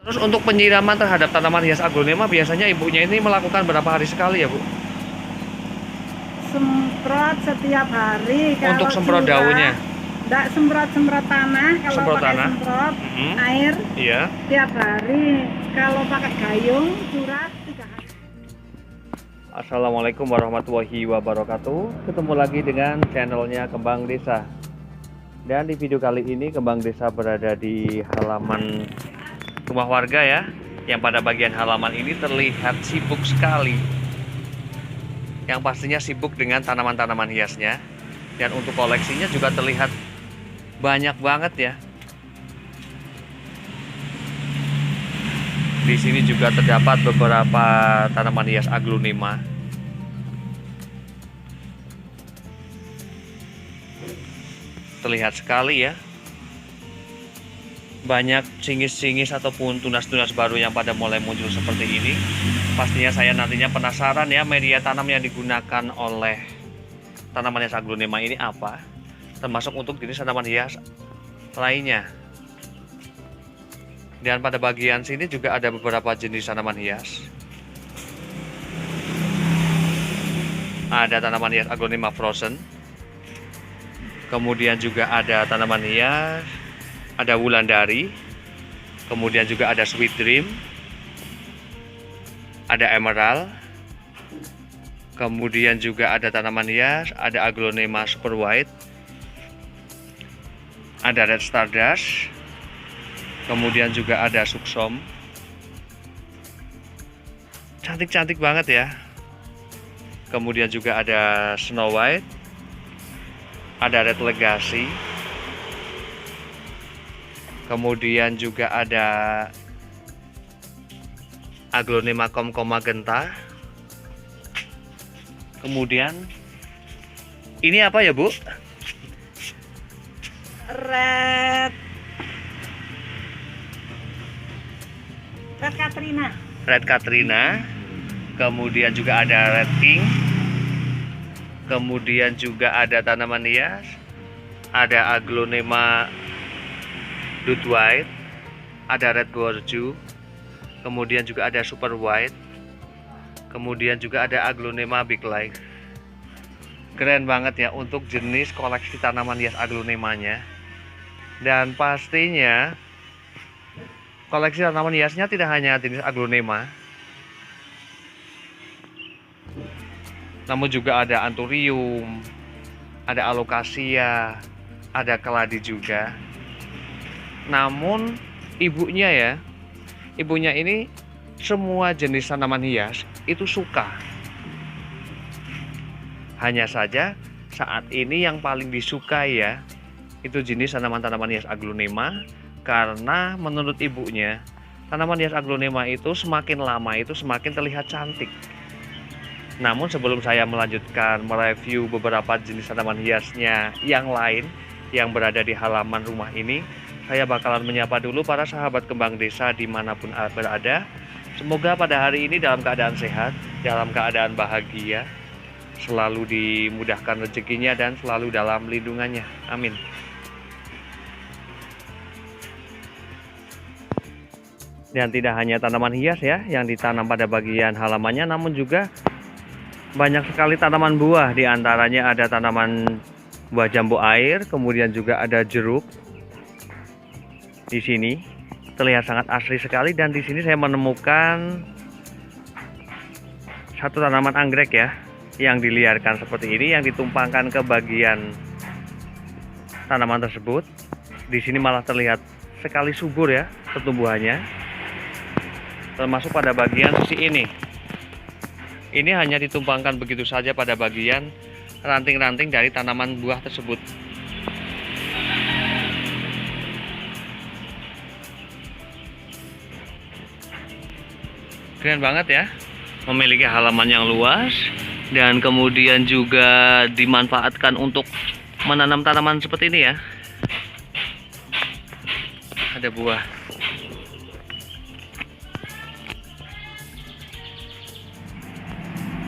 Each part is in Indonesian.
Terus untuk penyiraman terhadap tanaman hias aglonema biasanya ibunya ini melakukan berapa hari sekali ya, Bu? Semprot setiap hari. Untuk Kalau semprot curah, daunnya? enggak semprot tanah. Kalau Semprot pakai tanah? semprot Mhm. air Iya. tiap hari. Kalau pakai gayung curah 3 hari. Assalamualaikum warahmatullahi wabarakatuh. Ketemu lagi dengan channelnya Kembang Desa. Dan di video kali ini Kembang Desa berada di halaman rumah warga ya, yang pada bagian halaman ini terlihat sibuk sekali. Yang pastinya sibuk dengan tanaman-tanaman hiasnya. Dan untuk koleksinya juga terlihat banyak banget ya. Di sini juga terdapat beberapa tanaman hias aglonema. Terlihat sekali ya. Banyak cingis-cingis ataupun tunas-tunas baru yang pada mulai muncul seperti ini. Pastinya saya nantinya penasaran ya, media tanam yang digunakan oleh tanaman hias aglonema ini apa, termasuk untuk jenis tanaman hias lainnya. Dan pada bagian sini juga ada beberapa jenis tanaman hias. Ada tanaman hias aglonema frozen. Kemudian juga ada tanaman hias, ada wulandari. Kemudian juga ada sweet dream. Ada emerald. Kemudian juga ada tanaman hias, ada aglonema super white. Ada red stardust. Kemudian juga ada suksom. Cantik-cantik banget ya. Kemudian juga ada snow white. Ada red legacy. Kemudian juga ada aglonema komkom magenta. Kemudian ini apa ya, Bu? Red Katrina. Red Katrina. Kemudian juga ada red king. Kemudian juga ada tanaman hias, ada aglonema dud white, ada red gorgeous. Kemudian juga ada super white. Kemudian juga ada aglonema big life. Keren banget ya untuk jenis koleksi tanaman hias aglonemanya. Dan pastinya koleksi tanaman hiasnya tidak hanya jenis aglonema, namun juga ada anthurium, ada alocasia, ada keladi juga. Namun ibunya ini semua jenis tanaman hias itu suka. Hanya saja saat ini yang paling disukai ya itu jenis tanaman-tanaman hias aglonema, karena menurut ibunya tanaman hias aglonema itu semakin lama itu semakin terlihat cantik. Namun sebelum saya melanjutkan mereview beberapa jenis tanaman hiasnya yang lain yang berada di halaman rumah ini, saya bakalan menyapa dulu para sahabat Kembang Desa dimanapun berada. Semoga pada hari ini dalam keadaan sehat, dalam keadaan bahagia, selalu dimudahkan rezekinya dan selalu dalam lindungannya. Amin. Dan tidak hanya tanaman hias ya yang ditanam pada bagian halamannya, namun juga banyak sekali tanaman buah. Di antaranya ada tanaman buah jambu air, kemudian juga ada jeruk. Di sini terlihat sangat asri sekali, dan di sini saya menemukan satu tanaman anggrek ya yang diliarkan seperti ini, yang ditumpangkan ke bagian tanaman tersebut. Di sini malah terlihat sekali subur ya pertumbuhannya, termasuk pada bagian sisi ini. Ini hanya ditumpangkan begitu saja pada bagian ranting-ranting dari tanaman buah tersebut. Keren banget ya, memiliki halaman yang luas dan kemudian juga dimanfaatkan untuk menanam tanaman seperti ini ya. Ada buah.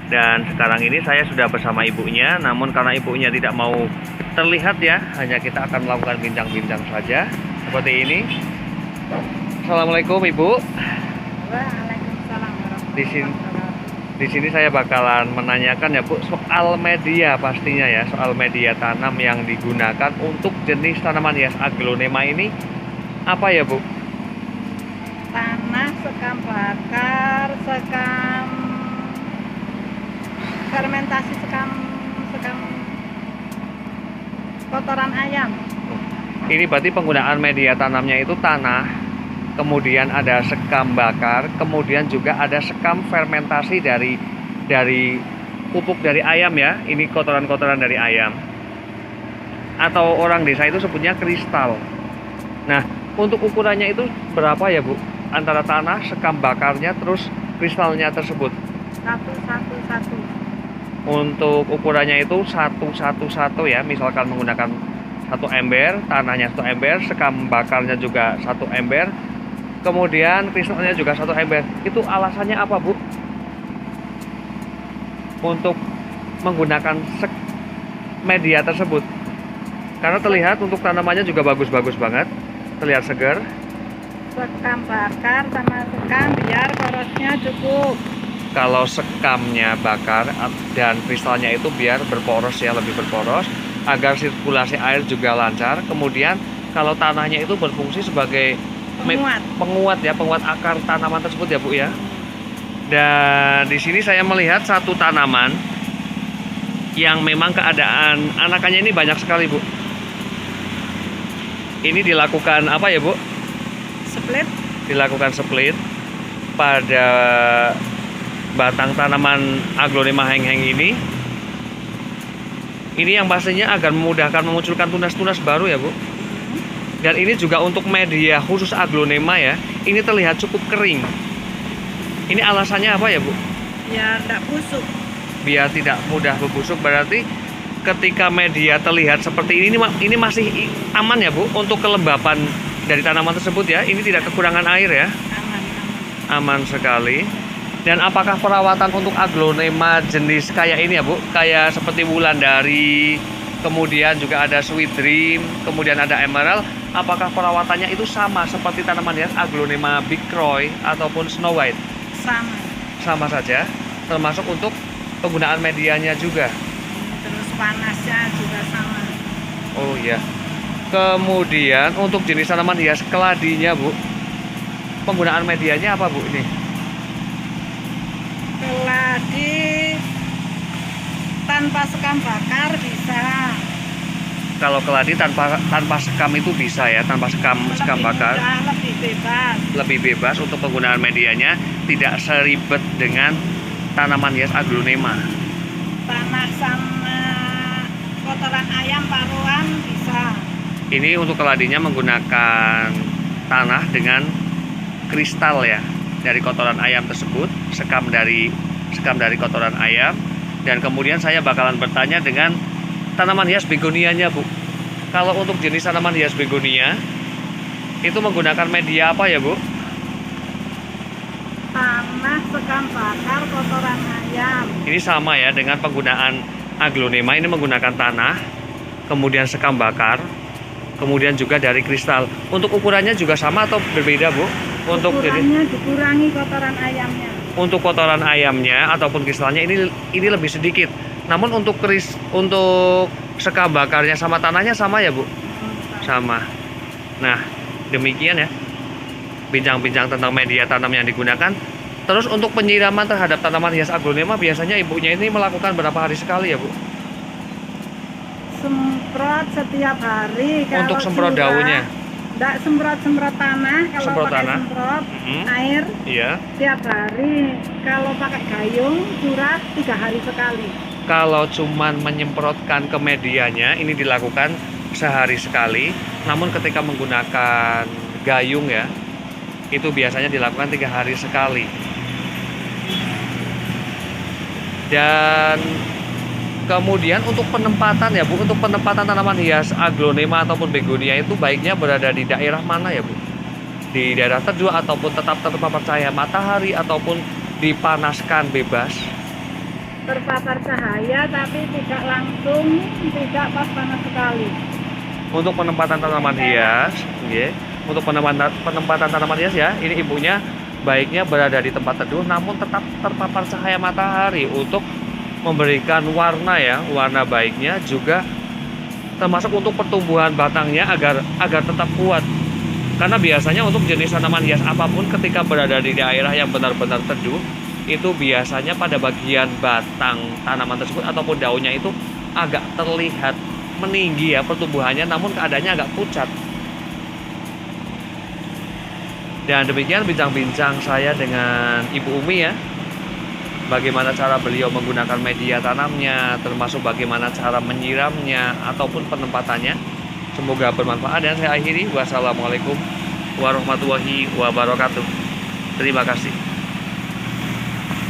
Dan sekarang ini saya sudah bersama ibunya, namun karena ibunya tidak mau terlihat ya, hanya kita akan melakukan bincang-bincang saja seperti ini. Assalamualaikum Ibu. Waalaikumsalam Di sini, warahmatullahi wabarakatuh. di sini saya bakalan menanyakan ya Bu soal media pastinya ya, soal media tanam yang digunakan untuk jenis tanaman hias aglonema ini apa ya Bu? Tanah, sekam bakar, sekam fermentasi, sekam kotoran ayam. Ini berarti penggunaan media tanamnya itu tanah, kemudian ada sekam bakar, kemudian juga ada sekam fermentasi dari pupuk dari ayam ya. Ini kotoran-kotoran dari ayam. Atau orang desa itu sebutnya kristal. Nah, untuk ukurannya itu berapa ya Bu? Antara tanah, sekam bakarnya, terus kristalnya tersebut. Satu. Untuk ukurannya itu satu ya, misalkan menggunakan 1 ember, tanahnya 1 ember, sekam bakarnya juga 1 ember, kemudian kristalnya juga 1 ember. Itu alasannya apa Bu? Untuk menggunakan media tersebut. Karena terlihat untuk tanamannya juga bagus-bagus banget, terlihat segar. Sekam bakar sama sekam biar porosnya cukup. Kalau sekamnya bakar dan kristalnya itu biar berporos ya, lebih berporos agar sirkulasi air juga lancar. Kemudian kalau tanahnya itu berfungsi sebagai penguat akar tanaman tersebut ya Bu ya. Dan di sini saya melihat satu tanaman yang memang keadaan anakannya ini banyak sekali Bu. Ini dilakukan apa ya Bu? Split. Dilakukan split pada batang tanaman aglonema heng-heng ini. Ini yang pastinya agar memudahkan memunculkan tunas-tunas baru ya Bu. Dan ini juga untuk media khusus aglonema ya. Ini terlihat cukup kering. Ini alasannya apa ya Bu? Biar tidak busuk. Biar tidak mudah membusuk. Berarti ketika media terlihat seperti ini masih aman ya Bu untuk kelembapan dari tanaman tersebut ya. Ini tidak kekurangan air ya. Aman. Aman sekali. Dan apakah perawatan untuk aglonema jenis kayak ini ya Bu? Kayak seperti Wulandari, kemudian juga ada Sweet Dream, kemudian ada Emerald. Apakah perawatannya itu sama seperti tanaman hias aglonema Big Croy ataupun Snow White? Sama saja, termasuk untuk penggunaan medianya juga. Terus panasnya juga sama. Oh iya. Kemudian untuk jenis tanaman hias keladinya Bu, penggunaan medianya apa Bu ini? Keladi tanpa sekam bakar bisa. Kalau keladi tanpa sekam itu bisa ya, tanpa sekam bakar. Lebih bebas untuk penggunaan medianya, tidak seribet dengan tanaman hias aglonema. Tanah sama kotoran ayam paruan bisa. Ini untuk keladinya menggunakan tanah dengan kristal ya, dari kotoran ayam tersebut, sekam dari kotoran ayam. Dan kemudian saya bakalan bertanya dengan tanaman hias begonianya Bu. Kalau untuk jenis tanaman hias begonia itu menggunakan media apa ya Bu? Tanah, sekam bakar, kotoran ayam. Ini sama ya dengan penggunaan aglonema, ini menggunakan tanah, kemudian sekam bakar, kemudian juga dari kristal. Untuk ukurannya juga sama atau berbeda Bu? Untuk ukurannya dikurangi kotoran ayamnya. Untuk kotoran ayamnya ataupun kristalnya ini lebih sedikit. Namun untuk sekam bakarnya sama tanahnya sama ya Bu? Sama. Nah, demikian ya bincang-bincang tentang media tanam yang digunakan. Terus untuk penyiraman terhadap tanaman hias aglonema biasanya ibunya ini melakukan berapa hari sekali ya Bu? Semprot setiap hari. Untuk semprot daunnya? Enggak semprot tanah. Kalau Semprot pakai tanah? semprot air Iya. tiap hari. Kalau pakai gayung curah 3 hari sekali. Kalau cuman menyemprotkan ke medianya ini dilakukan sehari sekali. Namun ketika menggunakan gayung ya, itu biasanya dilakukan 3 hari sekali. Dan kemudian untuk penempatan ya Bu, untuk penempatan tanaman hias aglonema ataupun begonia itu baiknya berada di daerah mana ya Bu? Di daerah teduh ataupun tetap terpapar cahaya matahari ataupun dipanaskan bebas? Terpapar cahaya tapi tidak langsung, tidak pas panas sekali. Untuk penempatan tanaman hias, untuk penempatan tanaman hias ya. Ini ibunya baiknya berada di tempat teduh namun tetap terpapar cahaya matahari untuk memberikan warna ya, warna baiknya juga termasuk untuk pertumbuhan batangnya agar tetap kuat. Karena biasanya untuk jenis tanaman hias apapun ketika berada di daerah yang benar-benar teduh, itu biasanya pada bagian batang tanaman tersebut ataupun daunnya itu agak terlihat meninggi ya pertumbuhannya, namun keadaannya agak pucat. Dan demikian bincang-bincang saya dengan Ibu Umi ya. Bagaimana cara beliau menggunakan media tanamnya, termasuk bagaimana cara menyiramnya ataupun penempatannya. Semoga bermanfaat dan saya akhiri. Wassalamualaikum warahmatullahi wabarakatuh. Terima kasih.